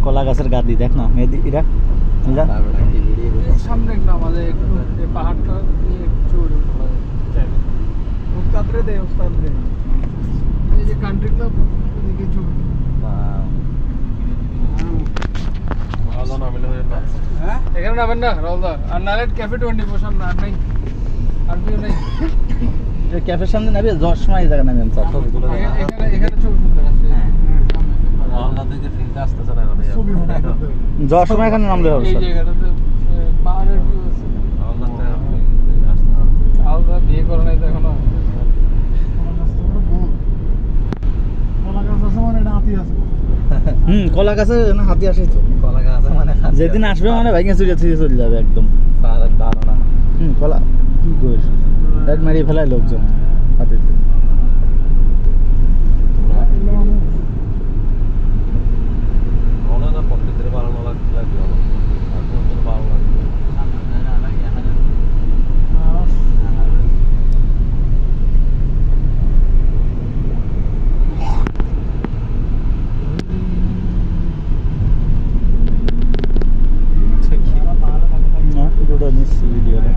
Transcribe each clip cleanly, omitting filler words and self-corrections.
কলা গাছের গাদি দেখ না মেয়েদি এরা সামনে একটা আমাদের একটু পাহাড়টা দিয়ে একটু উস্তাদ রে দে এই যে কান্ট্রি ক্লাব ওদিকে চলে এখানে নামেন না রওদা আর নালেট ক্যাফে 24 সামনে আর নাই আর কেউ নাই ক্যাফের সামনে নাবি যাওয়ার সময় এই জায়গা নামেন স্যার এখানে ছবি সুন্দর আছে যাওয়ার সময় এখানে নামলে হবে এই স্যার জায়গাটাতে পাহাড়ের ভিউ আছে আলাদা বিয়ে করে নাই তো এখনো কলা গাছে না হাতি আসে তো কলা গাছ মানে যেদিন আসবে মানে ভাইকে চুরিয়ে চুরিয়ে চলে যাবে একদম দাঁড়ানো কলা কি করিস রাত মারিয়ে ফেলায় লোকজন হাতিতে না প্রকৃতির ভালো লাগবে ভালো লাগবে না পুরোটা নিচ্ছি ভিডিওটা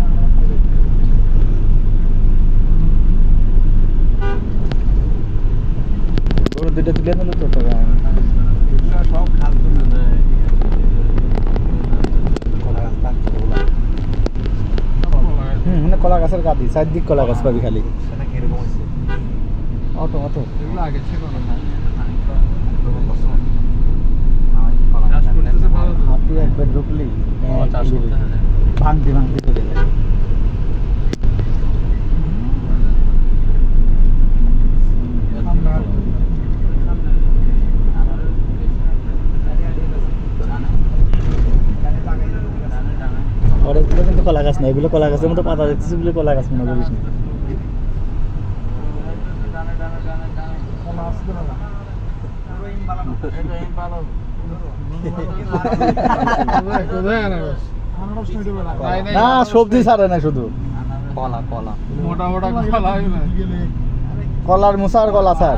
ওরা দুইটা তুলে নিল তো টাকা সব খাদ্য মানে কলা গাছের গাদি চারদিক কলা গাছ পাবি খালি সেটা কিরকম হয়েছে অটো অটো এগুলো আগে ছিল না হাতি একবার ঢুকলি ভাঙতি ভাঙতি চলে যায় এগুলো কিন্তু কলা গাছ না এগুলো কলা গাছের মতো পাতা দেখতেছি বলে কলা গাছ মনে করিস না না সবজি ছাড়ে না শুধু কলা কলা মোটা মোটা কলা কলার মুসার কলা স্যার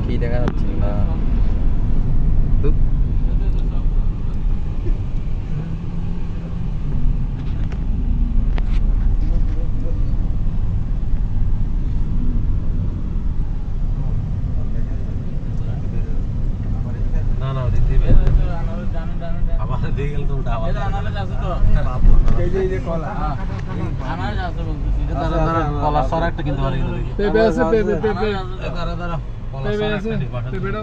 কি দেখা যাচ্ছে না না দিবে আবার দিয়ে গেল তো ওটা আবার এই যে কলা আমার আছে বলতেছি কলা সর একটা কিনতে পারি পেঁপে আছে পেঁপে দাঁড়া পেঁপে আছে পেঁপেটা